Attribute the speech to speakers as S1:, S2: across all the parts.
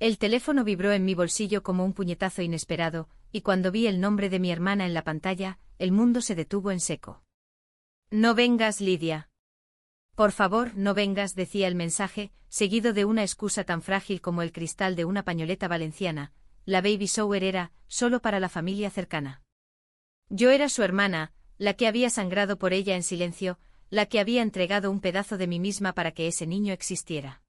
S1: El teléfono vibró en mi bolsillo como un puñetazo inesperado, y cuando vi el nombre de mi hermana en la pantalla, el mundo se detuvo en seco. No vengas, Lidia. Por favor, no vengas, decía el mensaje, seguido de una excusa tan frágil como el cristal de una pañoleta valenciana. La baby shower era solo para la familia cercana. Yo era su hermana, la que había sangrado por ella en silencio, la que había entregado un pedazo de mí misma para que ese niño existiera.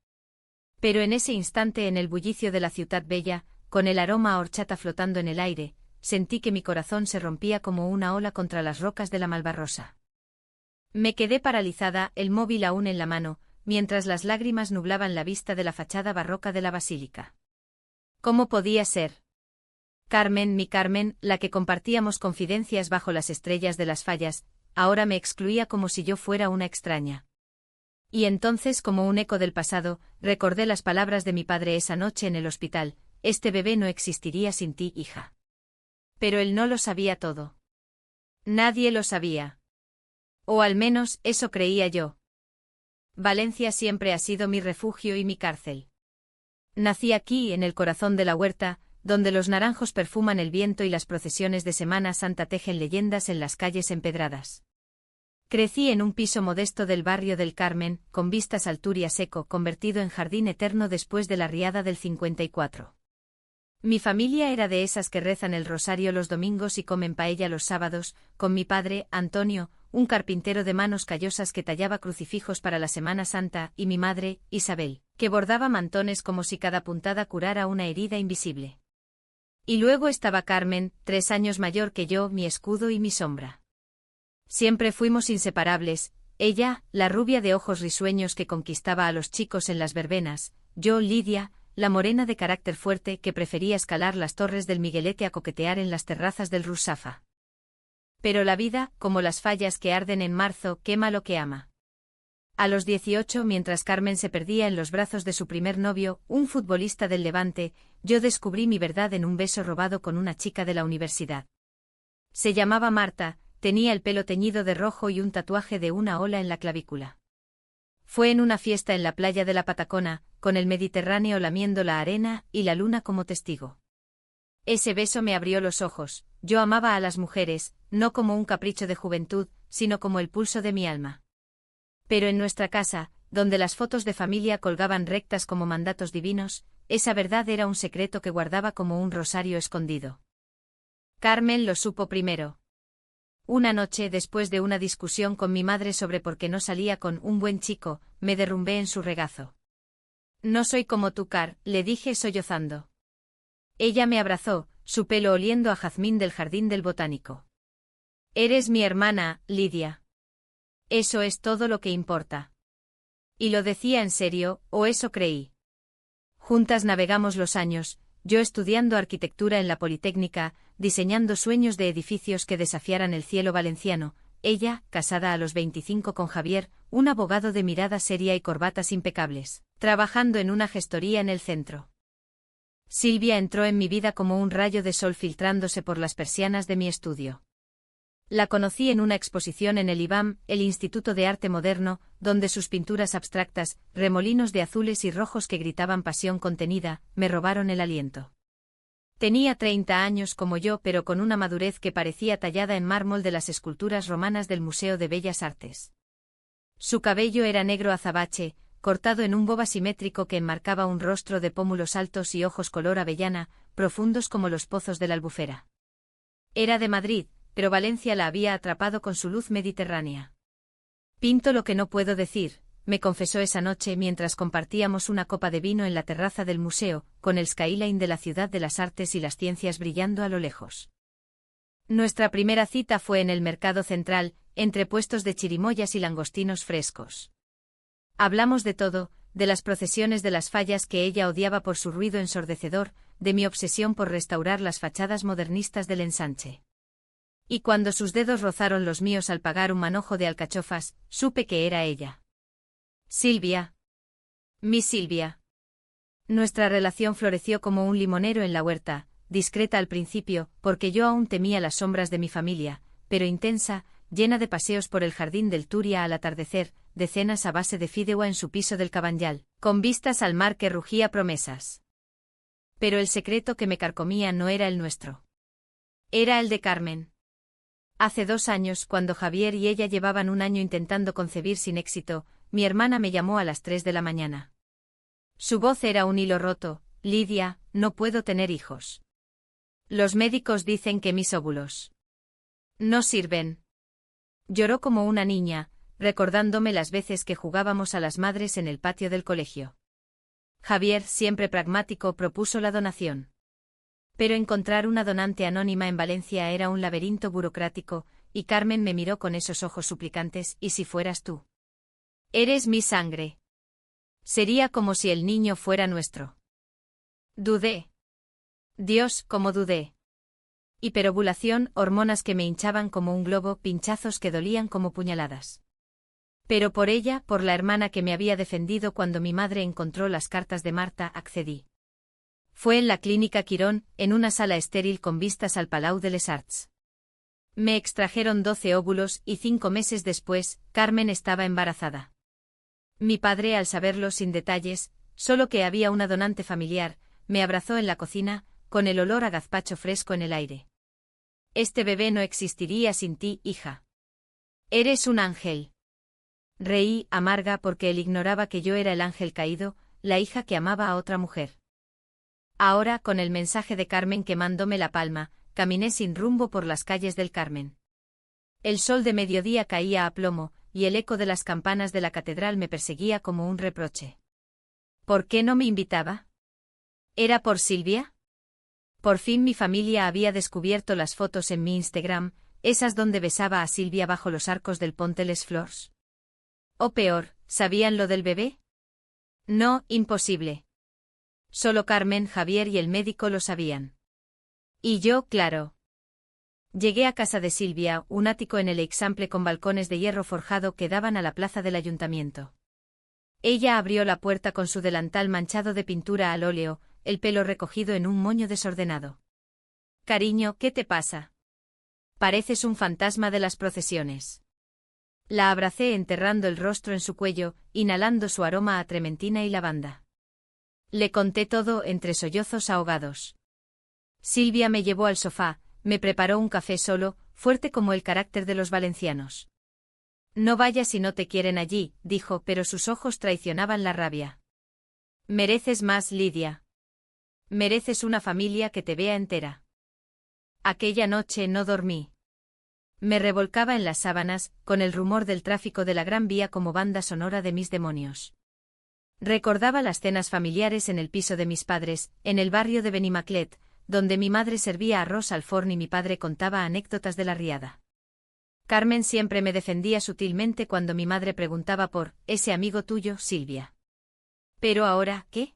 S1: Pero en ese instante, en el bullicio de la ciudad bella, con el aroma a horchata flotando en el aire, sentí que mi corazón se rompía como una ola contra las rocas de la Malvarrosa. Me quedé paralizada, el móvil aún en la mano, mientras las lágrimas nublaban la vista de la fachada barroca de la basílica. ¿Cómo podía ser? Carmen, mi Carmen, la que compartíamos confidencias bajo las estrellas de las fallas, ahora me excluía como si yo fuera una extraña. Y entonces, como un eco del pasado, recordé las palabras de mi padre esa noche en el hospital: este bebé no existiría sin ti, hija. Pero él no lo sabía todo. Nadie lo sabía. O al menos, eso creía yo. Valencia siempre ha sido mi refugio y mi cárcel. Nací aquí, en el corazón de la huerta, donde los naranjos perfuman el viento y las procesiones de Semana Santa tejen leyendas en las calles empedradas. Crecí en un piso modesto del barrio del Carmen, con vistas al Turia seco, convertido en jardín eterno después de la riada del 54. Mi familia era de esas que rezan el rosario los domingos y comen paella los sábados, con mi padre, Antonio, un carpintero de manos callosas que tallaba crucifijos para la Semana Santa, y mi madre, Isabel, que bordaba mantones como si cada puntada curara una herida invisible. Y luego estaba Carmen, 3 años mayor que yo, mi escudo y mi sombra. Siempre fuimos inseparables, ella, la rubia de ojos risueños que conquistaba a los chicos en las verbenas, yo, Lidia, la morena de carácter fuerte que prefería escalar las torres del Miguelete a coquetear en las terrazas del Rusafa. Pero la vida, como las fallas que arden en marzo, quema lo que ama. A los 18, mientras Carmen se perdía en los brazos de su primer novio, un futbolista del Levante, yo descubrí mi verdad en un beso robado con una chica de la universidad. Se llamaba Marta, tenía el pelo teñido de rojo y un tatuaje de una ola en la clavícula. Fue en una fiesta en la playa de la Patacona, con el Mediterráneo lamiendo la arena y la luna como testigo. Ese beso me abrió los ojos. Yo amaba a las mujeres, no como un capricho de juventud, sino como el pulso de mi alma. Pero en nuestra casa, donde las fotos de familia colgaban rectas como mandatos divinos, esa verdad era un secreto que guardaba como un rosario escondido. Carmen lo supo primero. Una noche, después de una discusión con mi madre sobre por qué no salía con un buen chico, me derrumbé en su regazo. No soy como tú, Car, le dije sollozando. Ella me abrazó, su pelo oliendo a jazmín del jardín del botánico. Eres mi hermana, Lidia. Eso es todo lo que importa. Y lo decía en serio, o eso creí. Juntas navegamos los años, yo estudiando arquitectura en la Politécnica, diseñando sueños de edificios que desafiaran el cielo valenciano, ella, casada a los 25 con Javier, un abogado de mirada seria y corbatas impecables, trabajando en una gestoría en el centro. Silvia entró en mi vida como un rayo de sol filtrándose por las persianas de mi estudio. La conocí en una exposición en el IBAM, el Instituto de Arte Moderno, donde sus pinturas abstractas, remolinos de azules y rojos que gritaban pasión contenida, me robaron el aliento. Tenía 30 años como yo, pero con una madurez que parecía tallada en mármol de las esculturas romanas del Museo de Bellas Artes. Su cabello era negro azabache, cortado en un bob simétrico que enmarcaba un rostro de pómulos altos y ojos color avellana, profundos como los pozos de la Albufera. Era de Madrid, pero Valencia la había atrapado con su luz mediterránea. Pinto lo que no puedo decir, me confesó esa noche mientras compartíamos una copa de vino en la terraza del museo, con el skyline de la ciudad de las artes y las ciencias brillando a lo lejos. Nuestra primera cita fue en el mercado central, entre puestos de chirimoyas y langostinos frescos. Hablamos de todo, de las procesiones de las fallas que ella odiaba por su ruido ensordecedor, de mi obsesión por restaurar las fachadas modernistas del ensanche. Y cuando sus dedos rozaron los míos al pagar un manojo de alcachofas, supe que era ella. Silvia. Mi Silvia. Nuestra relación floreció como un limonero en la huerta, discreta al principio, porque yo aún temía las sombras de mi familia, pero intensa, llena de paseos por el jardín del Turia al atardecer, de cenas a base de fideuá en su piso del Cabanyal, con vistas al mar que rugía promesas. Pero el secreto que me carcomía no era el nuestro. Era el de Carmen. Hace 2 años, cuando Javier y ella llevaban un año intentando concebir sin éxito, mi hermana me llamó a las 3 de la mañana. Su voz era un hilo roto: Lidia, no puedo tener hijos. Los médicos dicen que mis óvulos no sirven. Lloró como una niña, recordándome las veces que jugábamos a las madres en el patio del colegio. Javier, siempre pragmático, propuso la donación. Pero encontrar una donante anónima en Valencia era un laberinto burocrático, y Carmen me miró con esos ojos suplicantes: ¿y si fueras tú? Eres mi sangre. Sería como si el niño fuera nuestro. Dudé. Dios, cómo dudé. Hiperovulación, hormonas que me hinchaban como un globo, pinchazos que dolían como puñaladas. Pero por ella, por la hermana que me había defendido cuando mi madre encontró las cartas de Marta, accedí. Fue en la clínica Quirón, en una sala estéril con vistas al Palau de les Arts. Me extrajeron 12 óvulos y 5 meses después, Carmen estaba embarazada. Mi padre, al saberlo sin detalles, solo que había una donante familiar, me abrazó en la cocina, con el olor a gazpacho fresco en el aire. Este bebé no existiría sin ti, hija. Eres un ángel. Reí, amarga, porque él ignoraba que yo era el ángel caído, la hija que amaba a otra mujer. Ahora, con el mensaje de Carmen quemándome la palma, caminé sin rumbo por las calles del Carmen. El sol de mediodía caía a plomo, y el eco de las campanas de la catedral me perseguía como un reproche. ¿Por qué no me invitaba? ¿Era por Silvia? Por fin mi familia había descubierto las fotos en mi Instagram, esas donde besaba a Silvia bajo los arcos del Ponte les Flors. O peor, ¿sabían lo del bebé? No, imposible. Solo Carmen, Javier y el médico lo sabían. Y yo, claro. Llegué a casa de Silvia, un ático en el Eixample con balcones de hierro forjado que daban a la plaza del ayuntamiento. Ella abrió la puerta con su delantal manchado de pintura al óleo, el pelo recogido en un moño desordenado. Cariño, ¿qué te pasa? Pareces un fantasma de las procesiones. La abracé enterrando el rostro en su cuello, inhalando su aroma a trementina y lavanda. Le conté todo entre sollozos ahogados. Silvia me llevó al sofá, me preparó un café solo, fuerte como el carácter de los valencianos. No vayas si no te quieren allí, dijo, pero sus ojos traicionaban la rabia. Mereces más, Lidia. Mereces una familia que te vea entera. Aquella noche no dormí. Me revolcaba en las sábanas, con el rumor del tráfico de la Gran Vía como banda sonora de mis demonios. Recordaba las cenas familiares en el piso de mis padres, en el barrio de Benimaclet, donde mi madre servía arroz al forn y mi padre contaba anécdotas de la riada. Carmen siempre me defendía sutilmente cuando mi madre preguntaba por ese amigo tuyo, Silvia. Pero ahora, ¿qué?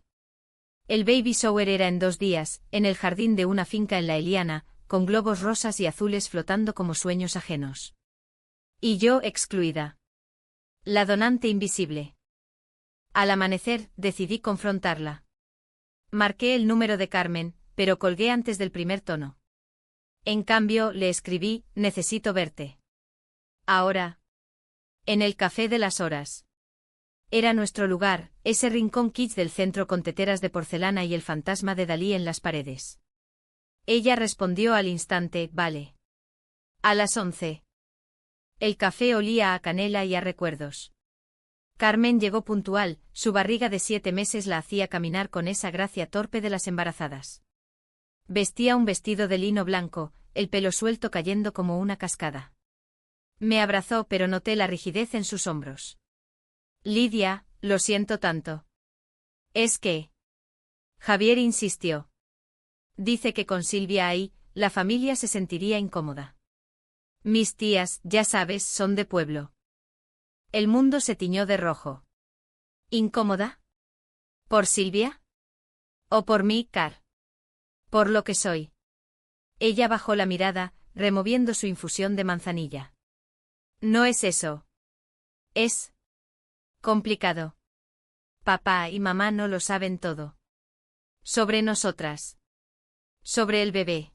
S1: El baby shower era en 2 días, en el jardín de una finca en La Eliana, con globos rosas y azules flotando como sueños ajenos. Y yo excluida. La donante invisible. Al amanecer, decidí confrontarla. Marqué el número de Carmen, pero colgué antes del primer tono. En cambio, le escribí: necesito verte. Ahora. En el Café de las Horas. Era nuestro lugar, ese rincón kitsch del centro con teteras de porcelana y el fantasma de Dalí en las paredes. Ella respondió al instante: vale. A las 11. El café olía a canela y a recuerdos. Carmen llegó puntual, su barriga de 7 meses la hacía caminar con esa gracia torpe de las embarazadas. Vestía un vestido de lino blanco, el pelo suelto cayendo como una cascada. Me abrazó, pero noté la rigidez en sus hombros. Lidia, lo siento tanto. Es que... Javier insistió. Dice que con Silvia ahí, la familia se sentiría incómoda. Mis tías, ya sabes, son de pueblo. El mundo se tiñó de rojo. ¿Incómoda? ¿Por Silvia? ¿O por mí, Car? Por lo que soy. Ella bajó la mirada, removiendo su infusión de manzanilla. No es eso. Es... complicado. Papá y mamá no lo saben todo. Sobre nosotras. Sobre el bebé.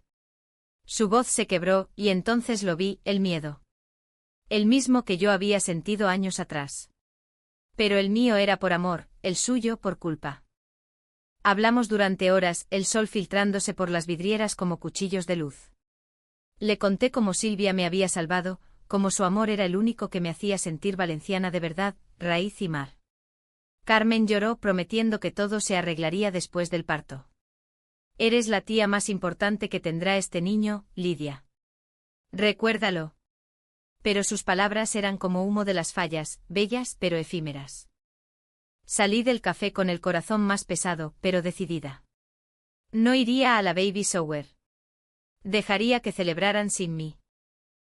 S1: Su voz se quebró, y entonces lo vi: el miedo. El mismo que yo había sentido años atrás. Pero el mío era por amor, el suyo por culpa. Hablamos durante horas, el sol filtrándose por las vidrieras como cuchillos de luz. Le conté cómo Silvia me había salvado, cómo su amor era el único que me hacía sentir valenciana de verdad, raíz y mar. Carmen lloró prometiendo que todo se arreglaría después del parto. Eres la tía más importante que tendrá este niño, Lidia. Recuérdalo. Pero sus palabras eran como humo de las fallas, bellas pero efímeras. Salí del café con el corazón más pesado, pero decidida. No iría a la baby shower. Dejaría que celebraran sin mí.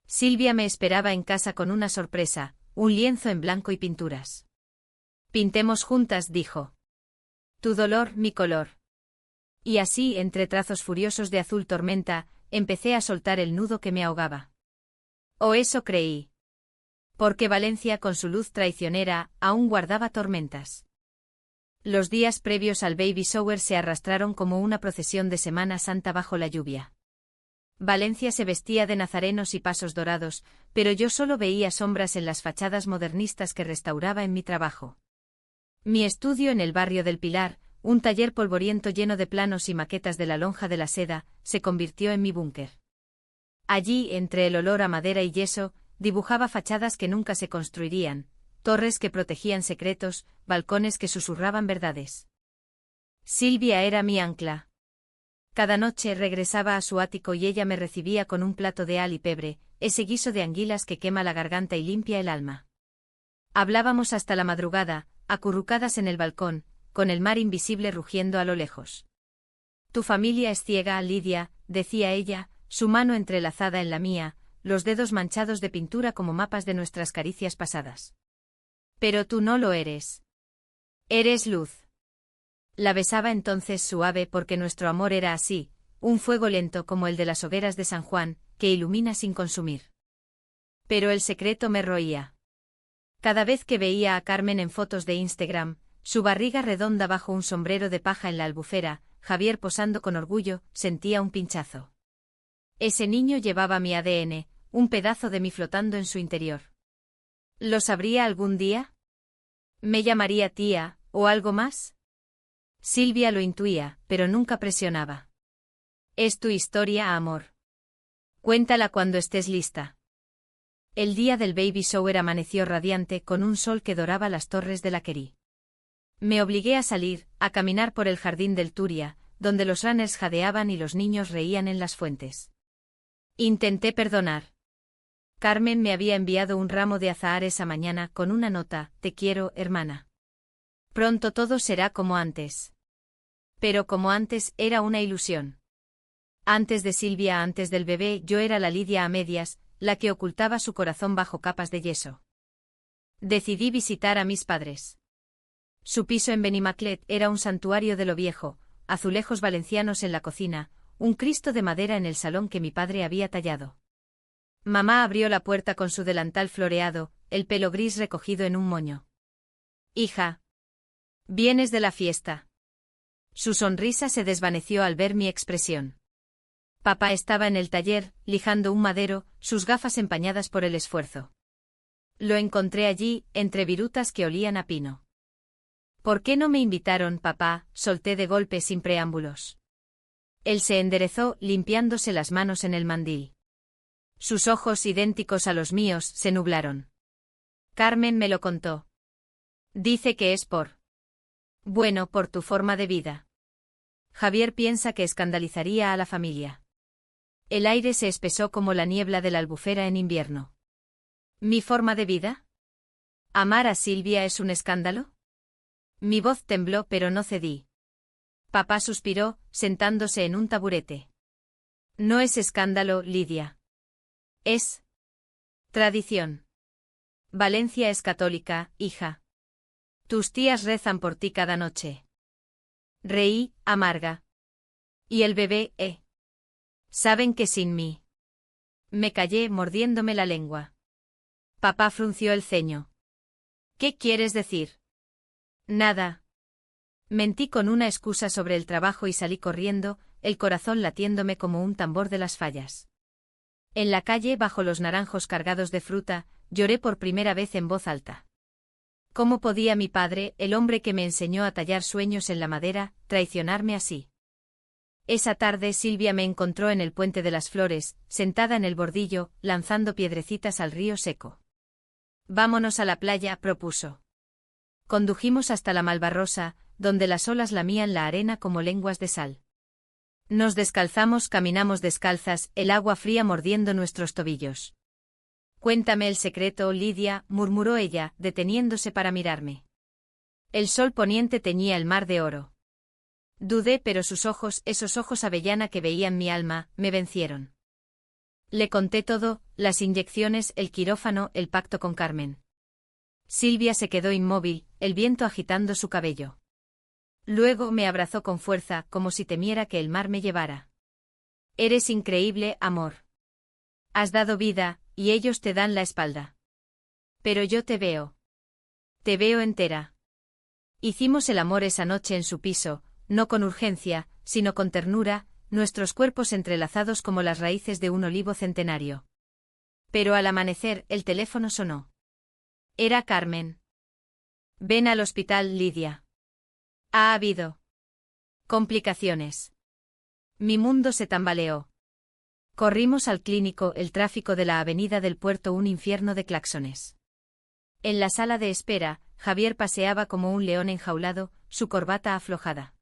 S1: Silvia me esperaba en casa con una sorpresa, un lienzo en blanco y pinturas. Pintemos juntas, dijo. Tu dolor, mi color. Y así, entre trazos furiosos de azul tormenta, empecé a soltar el nudo que me ahogaba. O eso creí. Porque Valencia, con su luz traicionera, aún guardaba tormentas. Los días previos al baby shower se arrastraron como una procesión de Semana Santa bajo la lluvia. Valencia se vestía de nazarenos y pasos dorados, pero yo solo veía sombras en las fachadas modernistas que restauraba en mi trabajo. Mi estudio en el barrio del Pilar, un taller polvoriento lleno de planos y maquetas de la lonja de la seda, se convirtió en mi búnker. Allí, entre el olor a madera y yeso, dibujaba fachadas que nunca se construirían, torres que protegían secretos, balcones que susurraban verdades. Silvia era mi ancla. Cada noche regresaba a su ático y ella me recibía con un plato de al y pebre, ese guiso de anguilas que quema la garganta y limpia el alma. Hablábamos hasta la madrugada, acurrucadas en el balcón, con el mar invisible rugiendo a lo lejos. Tu familia es ciega, Lidia, decía ella, su mano entrelazada en la mía, los dedos manchados de pintura como mapas de nuestras caricias pasadas. Pero tú no lo eres. Eres luz. La besaba entonces suave porque nuestro amor era así, un fuego lento como el de las hogueras de San Juan, que ilumina sin consumir. Pero el secreto me roía. Cada vez que veía a Carmen en fotos de Instagram, su barriga redonda bajo un sombrero de paja en la albufera, Javier posando con orgullo, sentía un pinchazo. Ese niño llevaba mi ADN, un pedazo de mí flotando en su interior. ¿Lo sabría algún día? ¿Me llamaría tía, o algo más? Silvia lo intuía, pero nunca presionaba. Es tu historia, amor. Cuéntala cuando estés lista. El día del baby shower amaneció radiante con un sol que doraba las torres de la Querí. Me obligué a salir, a caminar por el jardín del Turia, donde los runners jadeaban y los niños reían en las fuentes. Intenté perdonar. Carmen me había enviado un ramo de azahar esa mañana con una nota: te quiero, hermana. Pronto todo será como antes. Pero como antes era una ilusión. Antes de Silvia, antes del bebé, yo era la Lidia a medias, la que ocultaba su corazón bajo capas de yeso. Decidí visitar a mis padres. Su piso en Benimaclet era un santuario de lo viejo, azulejos valencianos en la cocina, un Cristo de madera en el salón que mi padre había tallado. Mamá abrió la puerta con su delantal floreado, el pelo gris recogido en un moño. Hija. ¿Vienes de la fiesta? Su sonrisa se desvaneció al ver mi expresión. Papá estaba en el taller, lijando un madero, sus gafas empañadas por el esfuerzo. Lo encontré allí, entre virutas que olían a pino. ¿Por qué no me invitaron, papá?, solté de golpe sin preámbulos. Él se enderezó, limpiándose las manos en el mandil. Sus ojos, idénticos a los míos, se nublaron. Carmen me lo contó. Dice que es bueno, por tu forma de vida. Javier piensa que escandalizaría a la familia. El aire se espesó como la niebla de la albufera en invierno. ¿Mi forma de vida? ¿Amar a Silvia es un escándalo? Mi voz tembló pero no cedí. Papá suspiró, sentándose en un taburete. No es escándalo, Lidia. Es tradición. Valencia es católica, hija. Tus tías rezan por ti cada noche. Reí, amarga. ¿Y el bebé, Saben que sin mí. Me callé mordiéndome la lengua. Papá frunció el ceño. ¿Qué quieres decir? Nada. Mentí con una excusa sobre el trabajo y salí corriendo, el corazón latiéndome como un tambor de las fallas. En la calle, bajo los naranjos cargados de fruta, lloré por primera vez en voz alta. ¿Cómo podía mi padre, el hombre que me enseñó a tallar sueños en la madera, traicionarme así? Esa tarde Silvia me encontró en el Puente de las Flores, sentada en el bordillo, lanzando piedrecitas al río seco. Vámonos a la playa, propuso. Condujimos hasta la Malvarrosa, donde las olas lamían la arena como lenguas de sal. Nos descalzamos, caminamos descalzas, el agua fría mordiendo nuestros tobillos. Cuéntame el secreto, Lidia, murmuró ella, deteniéndose para mirarme. El sol poniente teñía el mar de oro. Dudé, pero sus ojos, esos ojos avellana que veían mi alma, me vencieron. Le conté todo, las inyecciones, el quirófano, el pacto con Carmen. Silvia se quedó inmóvil, el viento agitando su cabello. Luego me abrazó con fuerza, como si temiera que el mar me llevara. Eres increíble, amor. Has dado vida, y ellos te dan la espalda. Pero yo te veo. Te veo entera. Hicimos el amor esa noche en su piso, no con urgencia, sino con ternura, nuestros cuerpos entrelazados como las raíces de un olivo centenario. Pero al amanecer, el teléfono sonó. Era Carmen. Ven al hospital, Lidia. Ha habido complicaciones. Mi mundo se tambaleó. Corrimos al clínico, el tráfico de la avenida del puerto un infierno de claxones. En la sala de espera, Javier paseaba como un león enjaulado, su corbata aflojada.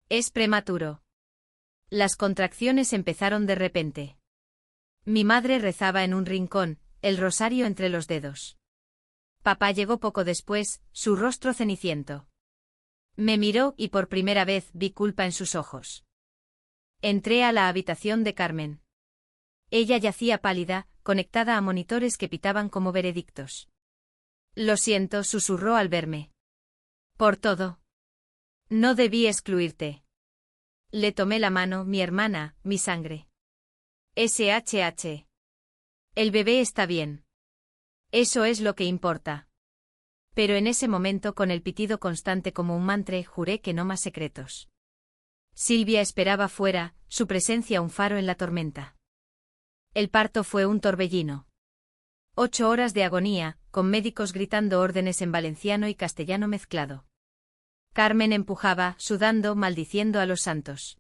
S1: Es prematuro. Las contracciones empezaron de repente. Mi madre rezaba en un rincón, el rosario entre los dedos. Papá llegó poco después, su rostro ceniciento. Me miró y por primera vez vi culpa en sus ojos. Entré a la habitación de Carmen. Ella yacía pálida, conectada a monitores que pitaban como veredictos. Lo siento, susurró al verme. Por todo. No debí excluirte. Le tomé la mano, mi hermana, mi sangre. SHH. El bebé está bien. Eso es lo que importa. Pero en ese momento, con el pitido constante como un mantra, juré que no más secretos. Silvia esperaba fuera, su presencia un faro en la tormenta. El parto fue un torbellino. 8 horas de agonía, con médicos gritando órdenes en valenciano y castellano mezclado. Carmen empujaba, sudando, maldiciendo a los santos.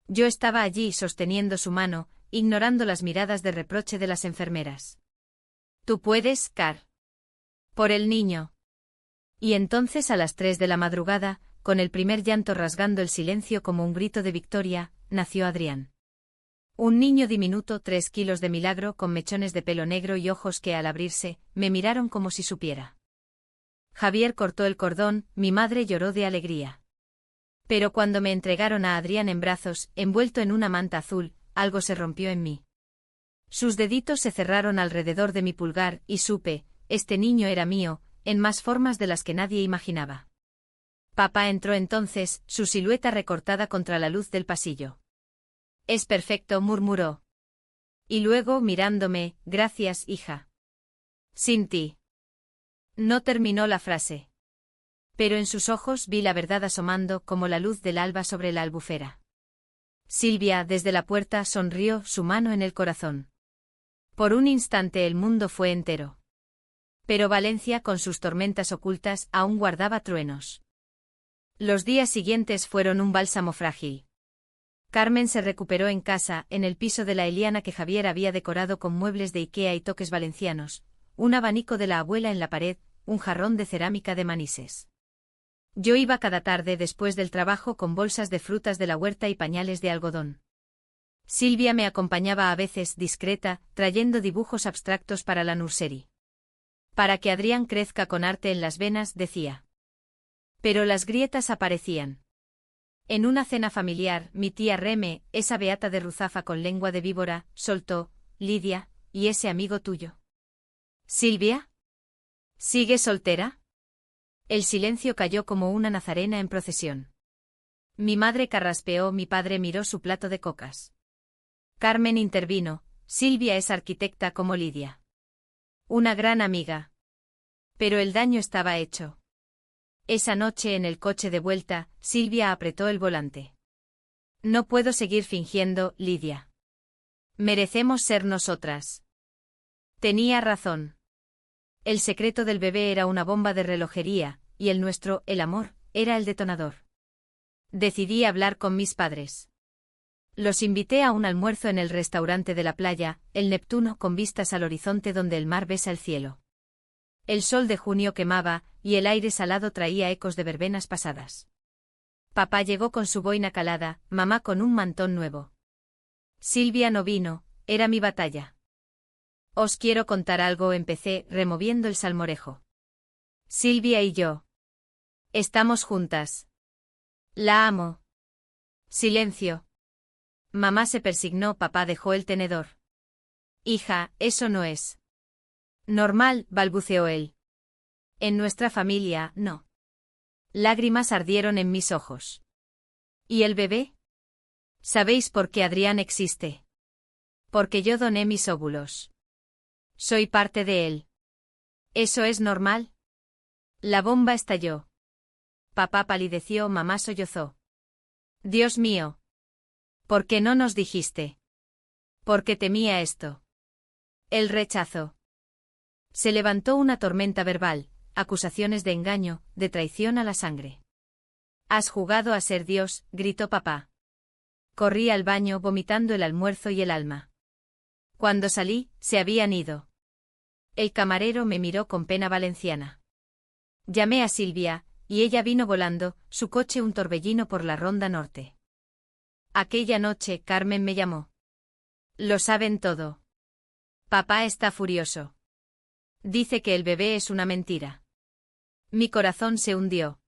S1: Yo estaba allí sosteniendo su mano, ignorando las miradas de reproche de las enfermeras. Tú puedes, Car. Por el niño. Y entonces a las 3 de la madrugada, con el primer llanto rasgando el silencio como un grito de victoria, nació Adrián. Un niño diminuto, 3 kilos de milagro, con mechones de pelo negro y ojos que al abrirse, me miraron como si supiera. Javier cortó el cordón, mi madre lloró de alegría. Pero cuando me entregaron a Adrián en brazos, envuelto en una manta azul, algo se rompió en mí. Sus deditos se cerraron alrededor de mi pulgar, y supe, este niño era mío, en más formas de las que nadie imaginaba. Papá entró entonces, su silueta recortada contra la luz del pasillo. Es perfecto, murmuró. Y luego, mirándome, gracias, hija. Sin ti. No terminó la frase. Pero en sus ojos vi la verdad asomando como la luz del alba sobre la albufera. Silvia, desde la puerta, sonrió, su mano en el corazón. Por un instante el mundo fue entero. Pero Valencia, con sus tormentas ocultas, aún guardaba truenos. Los días siguientes fueron un bálsamo frágil. Carmen se recuperó en casa, en el piso de la Eliana que Javier había decorado con muebles de Ikea y toques valencianos, un abanico de la abuela en la pared, un jarrón de cerámica de Manises. Yo iba cada tarde después del trabajo con bolsas de frutas de la huerta y pañales de algodón. Silvia me acompañaba a veces, discreta, trayendo dibujos abstractos para la nursery. Para que Adrián crezca con arte en las venas, decía. Pero las grietas aparecían. En una cena familiar, mi tía Reme, esa beata de Ruzafa con lengua de víbora, soltó, Lidia, ¿y ese amigo tuyo? ¿Silvia? ¿Sigue soltera? El silencio cayó como una nazarena en procesión. Mi madre carraspeó, mi padre miró su plato de cocas. Carmen intervino, Silvia es arquitecta como Lidia. Una gran amiga. Pero el daño estaba hecho. Esa noche en el coche de vuelta, Silvia apretó el volante. No puedo seguir fingiendo, Lidia. Merecemos ser nosotras. Tenía razón. El secreto del bebé era una bomba de relojería, y el nuestro, el amor, era el detonador. Decidí hablar con mis padres. Los invité a un almuerzo en el restaurante de la playa, el Neptuno, con vistas al horizonte donde el mar besa el cielo. El sol de junio quemaba, y el aire salado traía ecos de verbenas pasadas. Papá llegó con su boina calada, mamá con un mantón nuevo. Silvia no vino, era mi batalla. Os quiero contar algo, empecé, removiendo el salmorejo. Silvia y yo. Estamos juntas. La amo. Silencio. Mamá se persignó, papá dejó el tenedor. Hija, eso no es normal, balbuceó él. En nuestra familia, no. Lágrimas ardieron en mis ojos. ¿Y el bebé? ¿Sabéis por qué Adrián existe? Porque yo doné mis óvulos. Soy parte de él. ¿Eso es normal? La bomba estalló. Papá palideció, mamá sollozó. Dios mío. ¿Por qué no nos dijiste? Porque temía esto. El rechazo. Se levantó una tormenta verbal, acusaciones de engaño, de traición a la sangre. Has jugado a ser Dios, gritó papá. Corrí al baño vomitando el almuerzo y el alma. Cuando salí, se habían ido. El camarero me miró con pena valenciana. Llamé a Silvia, y ella vino volando, su coche un torbellino por la ronda norte. Aquella noche Carmen me llamó. Lo saben todo. Papá está furioso. Dice que el bebé es una mentira. Mi corazón se hundió.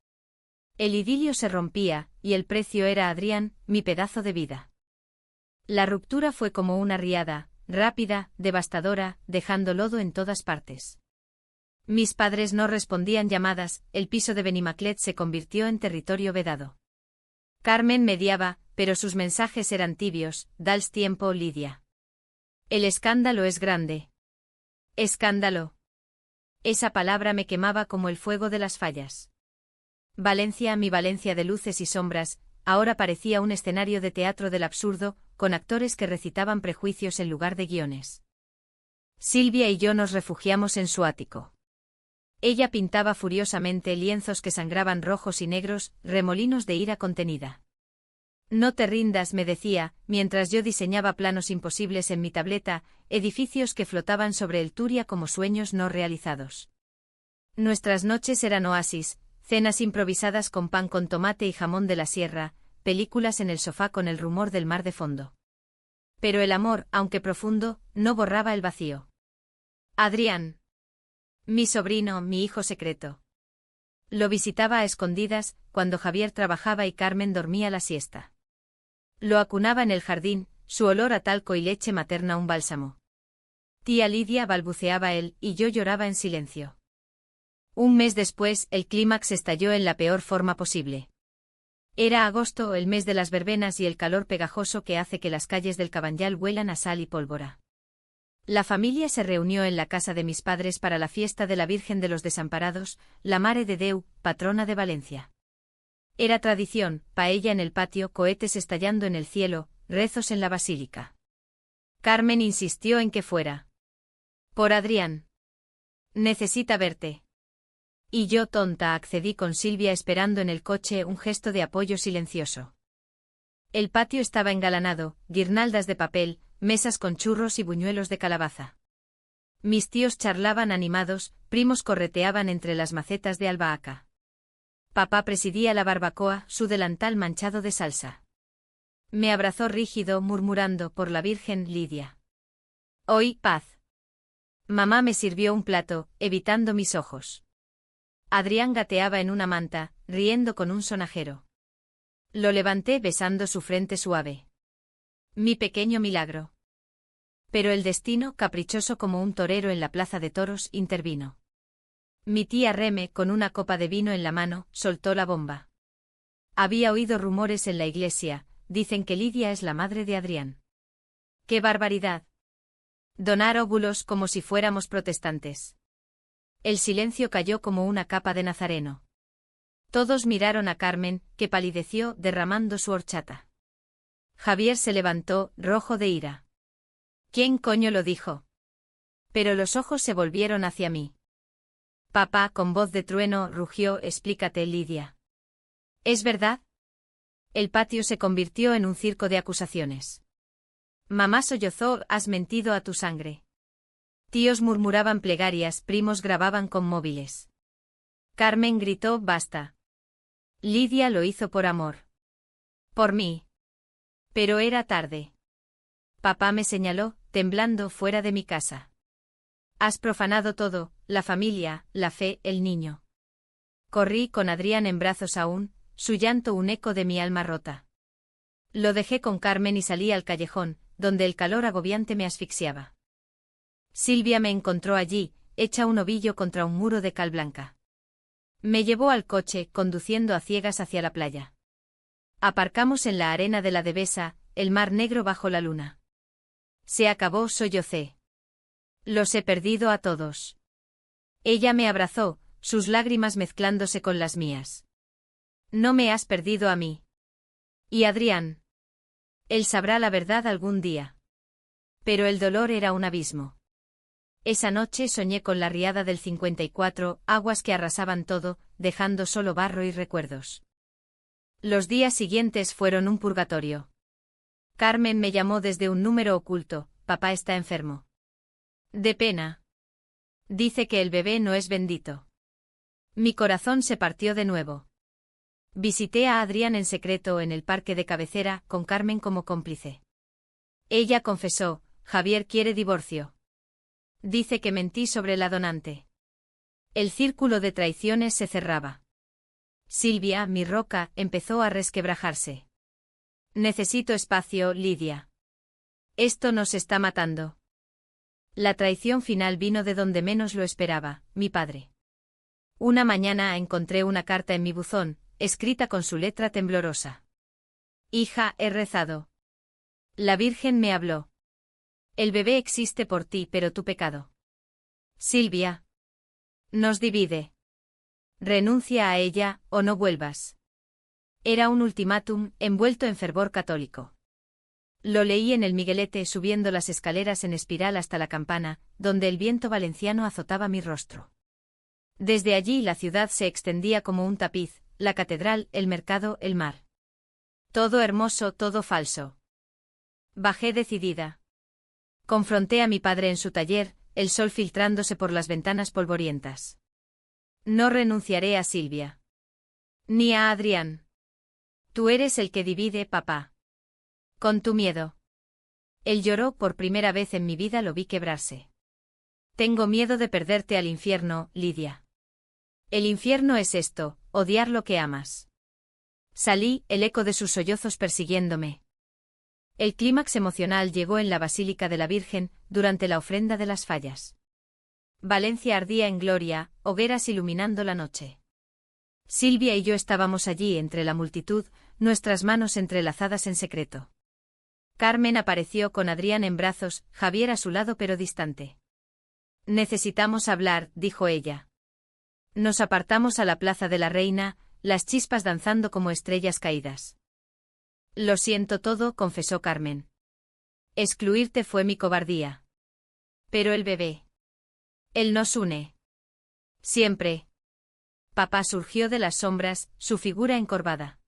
S1: El idilio se rompía, y el precio era Adrián, mi pedazo de vida. La ruptura fue como una riada, rápida, devastadora, dejando lodo en todas partes. Mis padres no respondían llamadas, el piso de Benimaclet se convirtió en territorio vedado. Carmen mediaba, pero sus mensajes eran tibios, dals tiempo, Lidia. El escándalo es grande. Escándalo. Esa palabra me quemaba como el fuego de las fallas. Valencia, mi Valencia de luces y sombras, ahora parecía un escenario de teatro del absurdo, con actores que recitaban prejuicios en lugar de guiones. Silvia y yo nos refugiamos en su ático. Ella pintaba furiosamente lienzos que sangraban rojos y negros, remolinos de ira contenida. No te rindas, me decía, mientras yo diseñaba planos imposibles en mi tableta, edificios que flotaban sobre el Turia como sueños no realizados. Nuestras noches eran oasis, cenas improvisadas con pan con tomate y jamón de la sierra, películas en el sofá con el rumor del mar de fondo. Pero el amor, aunque profundo, no borraba el vacío. Adrián. Mi sobrino, mi hijo secreto. Lo visitaba a escondidas, cuando Javier trabajaba y Carmen dormía la siesta. Lo acunaba en el jardín, su olor a talco y leche materna un bálsamo. Tía Lidia, balbuceaba él, y yo lloraba en silencio. Un mes después, el clímax estalló en la peor forma posible. Era agosto, el mes de las verbenas y el calor pegajoso que hace que las calles del Cabanyal huelan a sal y pólvora. La familia se reunió en la casa de mis padres para la fiesta de la Virgen de los Desamparados, la Mare de Déu, patrona de Valencia. Era tradición, paella en el patio, cohetes estallando en el cielo, rezos en la basílica. Carmen insistió en que fuera. Por Adrián. Necesita verte. Y yo, tonta, accedí con Silvia esperando en el coche un gesto de apoyo silencioso. El patio estaba engalanado, guirnaldas de papel, mesas con churros y buñuelos de calabaza. Mis tíos charlaban animados, primos correteaban entre las macetas de albahaca. Papá presidía la barbacoa, su delantal manchado de salsa. Me abrazó rígido, murmurando, por la Virgen, Lidia. Hoy, paz. Mamá me sirvió un plato, evitando mis ojos. Adrián gateaba en una manta, riendo con un sonajero. Lo levanté besando su frente suave. Mi pequeño milagro. Pero el destino, caprichoso como un torero en la plaza de toros, intervino. Mi tía Reme, con una copa de vino en la mano, soltó la bomba. Había oído rumores en la iglesia, dicen que Lidia es la madre de Adrián. ¡Qué barbaridad! Donar óvulos como si fuéramos protestantes. El silencio cayó como una capa de nazareno. Todos miraron a Carmen, que palideció, derramando su horchata. Javier se levantó, rojo de ira. ¿Quién coño lo dijo? Pero los ojos se volvieron hacia mí. Papá, con voz de trueno, rugió, explícate, Lidia. ¿Es verdad? El patio se convirtió en un circo de acusaciones. Mamá sollozó, has mentido a tu sangre. Tíos murmuraban plegarias, primos grababan con móviles. Carmen gritó, basta. Lidia lo hizo por amor. Por mí. Pero era tarde. Papá me señaló, temblando, fuera de mi casa. Has profanado todo, la familia, la fe, el niño. Corrí con Adrián en brazos aún, su llanto un eco de mi alma rota. Lo dejé con Carmen y salí al callejón, donde el calor agobiante me asfixiaba. Silvia me encontró allí, hecha un ovillo contra un muro de cal blanca. Me llevó al coche, conduciendo a ciegas hacia la playa. Aparcamos en la arena de la Devesa, el mar negro bajo la luna. Se acabó, sollocé. Los he perdido a todos. Ella me abrazó, sus lágrimas mezclándose con las mías. No me has perdido a mí. ¿Y Adrián? Él sabrá la verdad algún día. Pero el dolor era un abismo. Esa noche soñé con la riada del 54, aguas que arrasaban todo, dejando solo barro y recuerdos. Los días siguientes fueron un purgatorio. Carmen me llamó desde un número oculto, papá está enfermo. De pena. Dice que el bebé no es bendito. Mi corazón se partió de nuevo. Visité a Adrián en secreto en el parque de cabecera, con Carmen como cómplice. Ella confesó, Javier quiere divorcio. Dice que mentí sobre la donante. El círculo de traiciones se cerraba. Silvia, mi roca, empezó a resquebrajarse. Necesito espacio, Lidia. Esto nos está matando. La traición final vino de donde menos lo esperaba, mi padre. Una mañana encontré una carta en mi buzón, escrita con su letra temblorosa. Hija, he rezado. La Virgen me habló. El bebé existe por ti, pero tu pecado. Silvia. Nos divide. Renuncia a ella, o no vuelvas. Era un ultimátum, envuelto en fervor católico. Lo leí en el Miguelete subiendo las escaleras en espiral hasta la campana, donde el viento valenciano azotaba mi rostro. Desde allí la ciudad se extendía como un tapiz, la catedral, el mercado, el mar. Todo hermoso, todo falso. Bajé decidida. Confronté a mi padre en su taller, el sol filtrándose por las ventanas polvorientas. No renunciaré a Silvia. Ni a Adrián. Tú eres el que divide, papá. Con tu miedo. Él lloró, por primera vez en mi vida lo vi quebrarse. Tengo miedo de perderte al infierno, Lidia. El infierno es esto, odiar lo que amas. Salí, el eco de sus sollozos persiguiéndome. El clímax emocional llegó en la Basílica de la Virgen, durante la ofrenda de las fallas. Valencia ardía en gloria, hogueras iluminando la noche. Silvia y yo estábamos allí entre la multitud, nuestras manos entrelazadas en secreto. Carmen apareció con Adrián en brazos, Javier a su lado pero distante. Necesitamos hablar, dijo ella. Nos apartamos a la Plaza de la Reina, las chispas danzando como estrellas caídas. Lo siento todo, confesó Carmen. Excluirte fue mi cobardía. Pero el bebé. Él nos une. Siempre. Papá surgió de las sombras, su figura encorvada.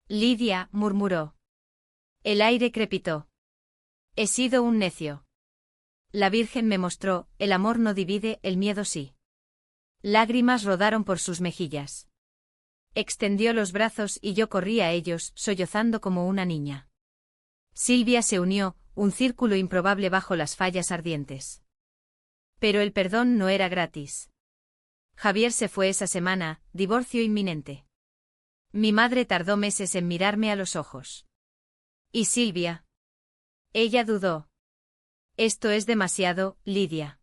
S1: Lidia, murmuró. El aire crepitó. He sido un necio. La Virgen me mostró, el amor no divide, el miedo sí. Lágrimas rodaron por sus mejillas. Extendió los brazos y yo corrí a ellos, sollozando como una niña. Silvia se unió, un círculo improbable bajo las fallas ardientes. Pero el perdón no era gratis. Javier se fue esa semana, divorcio inminente. Mi madre tardó meses en mirarme a los ojos. ¿Y Silvia? Ella dudó. Esto es demasiado, Lidia.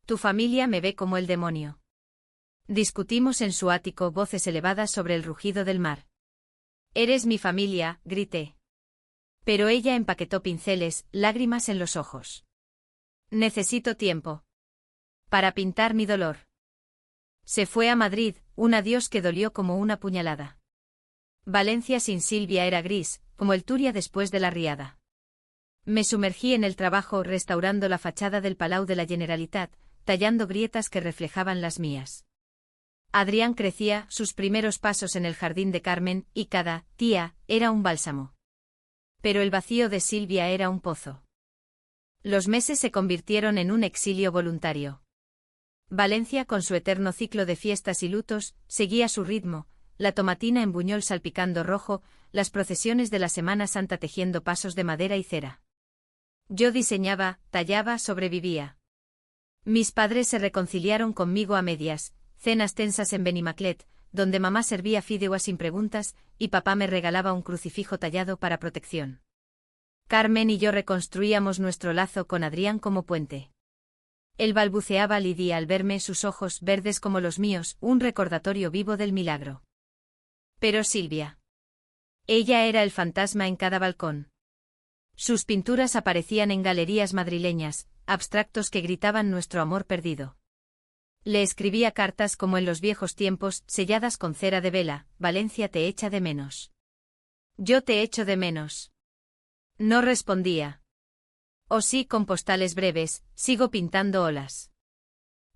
S1: Tu familia me ve como el demonio. Discutimos en su ático, voces elevadas sobre el rugido del mar. Eres mi familia, grité. Pero ella empaquetó pinceles, lágrimas en los ojos. Necesito tiempo. Para pintar mi dolor. Se fue a Madrid, un adiós que dolió como una puñalada. Valencia sin Silvia era gris, como el Turia después de la riada. Me sumergí en el trabajo restaurando la fachada del Palau de la Generalitat, tallando grietas que reflejaban las mías. Adrián crecía, sus primeros pasos en el jardín de Carmen, y cada tía era un bálsamo. Pero el vacío de Silvia era un pozo. Los meses se convirtieron en un exilio voluntario. Valencia, con su eterno ciclo de fiestas y lutos, seguía su ritmo, la tomatina en Buñol salpicando rojo, las procesiones de la Semana Santa tejiendo pasos de madera y cera. Yo diseñaba, tallaba, sobrevivía. Mis padres se reconciliaron conmigo a medias, cenas tensas en Benimaclet, donde mamá servía fideuá sin preguntas, y papá me regalaba un crucifijo tallado para protección. Carmen y yo reconstruíamos nuestro lazo con Adrián como puente. Él balbuceaba Lidia al verme, sus ojos verdes como los míos, un recordatorio vivo del milagro. Pero Silvia. Ella era el fantasma en cada balcón. Sus pinturas aparecían en galerías madrileñas, abstractos que gritaban nuestro amor perdido. Le escribía cartas como en los viejos tiempos, selladas con cera de vela: Valencia te echa de menos. Yo te echo de menos. No respondía. O sí, con postales breves: sigo pintando olas.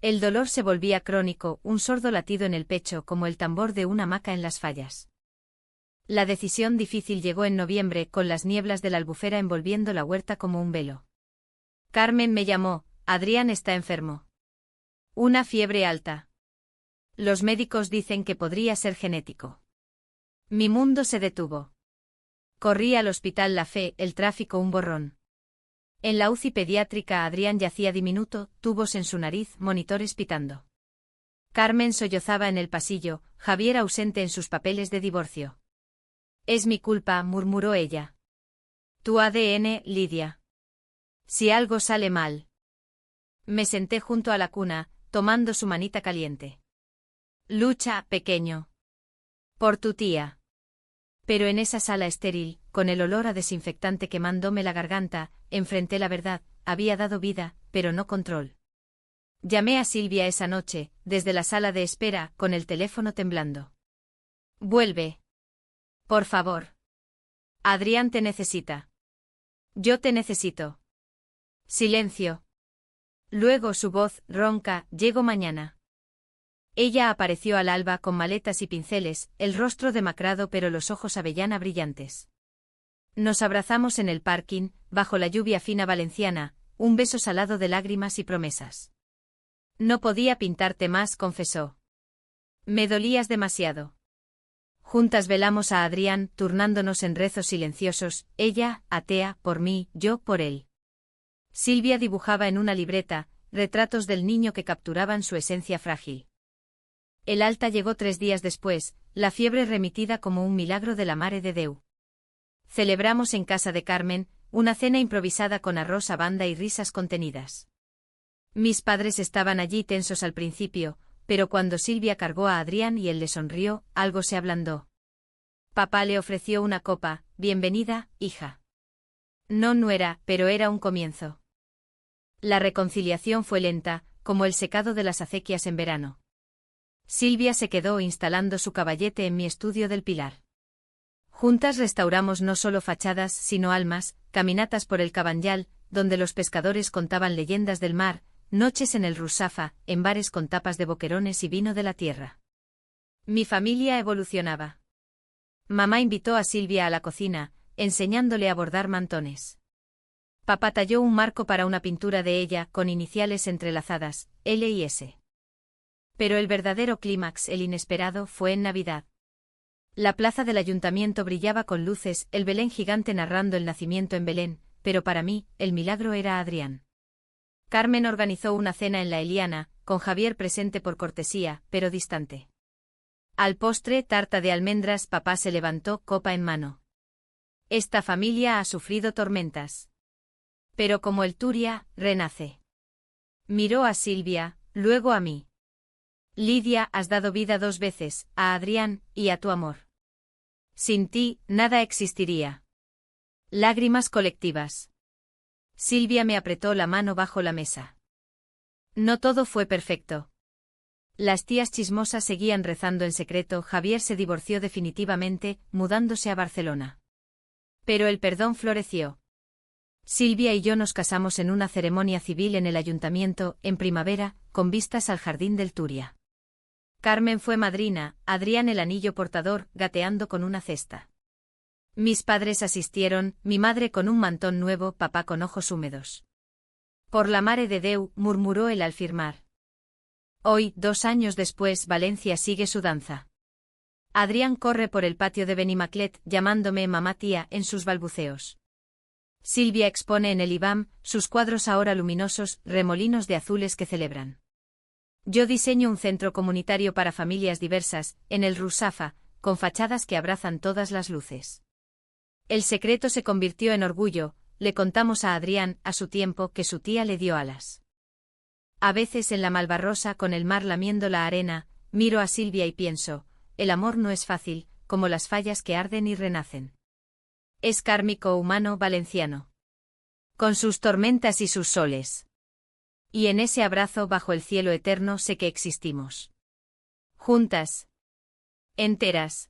S1: El dolor se volvía crónico, un sordo latido en el pecho como el tambor de una hamaca en las fallas. La decisión difícil llegó en noviembre, con las nieblas de la Albufera envolviendo la huerta como un velo. Carmen me llamó: Adrián está enfermo. Una fiebre alta. Los médicos dicen que podría ser genético. Mi mundo se detuvo. Corrí al hospital La Fe, el tráfico un borrón. En la UCI pediátrica Adrián yacía diminuto, tubos en su nariz, monitores pitando. Carmen sollozaba en el pasillo, Javier ausente en sus papeles de divorcio. Es mi culpa, murmuró ella. Tu ADN, Lidia. Si algo sale mal. Me senté junto a la cuna, tomando su manita caliente. Lucha, pequeño. Por tu tía. Pero en esa sala estéril, con el olor a desinfectante quemándome la garganta, enfrenté la verdad: había dado vida, pero no control. Llamé a Silvia esa noche, desde la sala de espera, con el teléfono temblando. Vuelve. Por favor. Adrián te necesita. Yo te necesito. Silencio. Luego su voz, ronca: llego mañana. Ella apareció al alba con maletas y pinceles, el rostro demacrado pero los ojos avellana brillantes. Nos abrazamos en el parking, bajo la lluvia fina valenciana, un beso salado de lágrimas y promesas. No podía pintarte más, confesó. Me dolías demasiado. Juntas velamos a Adrián, turnándonos en rezos silenciosos, ella, atea, por mí, yo, por él. Silvia dibujaba en una libreta, retratos del niño que capturaban su esencia frágil. El alta llegó 3 días después, la fiebre remitida como un milagro de la Mare de Déu. Celebramos en casa de Carmen, una cena improvisada con arroz a banda y risas contenidas. Mis padres estaban allí tensos al principio, pero cuando Silvia cargó a Adrián y él le sonrió, algo se ablandó. Papá le ofreció una copa: bienvenida, hija. No nuera, pero era un comienzo. La reconciliación fue lenta, como el secado de las acequias en verano. Silvia se quedó instalando su caballete en mi estudio del Pilar. Juntas restauramos no solo fachadas, sino almas, caminatas por el Cabanyal, donde los pescadores contaban leyendas del mar, noches en el Rusafa, en bares con tapas de boquerones y vino de la tierra. Mi familia evolucionaba. Mamá invitó a Silvia a la cocina, enseñándole a bordar mantones. Papá talló un marco para una pintura de ella, con iniciales entrelazadas, L y S. Pero el verdadero clímax, el inesperado, fue en Navidad. La plaza del ayuntamiento brillaba con luces, el Belén gigante narrando el nacimiento en Belén, pero para mí, el milagro era Adrián. Carmen organizó una cena en la Eliana, con Javier presente por cortesía, pero distante. Al postre, tarta de almendras, papá se levantó, copa en mano. Esta familia ha sufrido tormentas. Pero como el Turia, renace. Miró a Silvia, luego a mí. Lidia, has dado vida 2 veces, a Adrián, y a tu amor. Sin ti, nada existiría. Lágrimas colectivas. Silvia me apretó la mano bajo la mesa. No todo fue perfecto. Las tías chismosas seguían rezando en secreto, Javier se divorció definitivamente, mudándose a Barcelona. Pero el perdón floreció. Silvia y yo nos casamos en una ceremonia civil en el ayuntamiento, en primavera, con vistas al jardín del Turia. Carmen fue madrina, Adrián el anillo portador, gateando con una cesta. Mis padres asistieron, mi madre con un mantón nuevo, papá con ojos húmedos. Por la mare de Déu, murmuró él al firmar. Hoy, 2 años después, Valencia sigue su danza. Adrián corre por el patio de Benimaclet, llamándome mamá tía en sus balbuceos. Silvia expone en el IBAM, sus cuadros ahora luminosos, remolinos de azules que celebran. Yo diseño un centro comunitario para familias diversas, en el Rusafa, con fachadas que abrazan todas las luces. El secreto se convirtió en orgullo, le contamos a Adrián, a su tiempo, que su tía le dio alas. A veces en la Malvarrosa con el mar lamiendo la arena, miro a Silvia y pienso, el amor no es fácil, como las fallas que arden y renacen. Es kármico humano valenciano. Con sus tormentas y sus soles. Y en ese abrazo bajo el cielo eterno sé que existimos. Juntas. Enteras.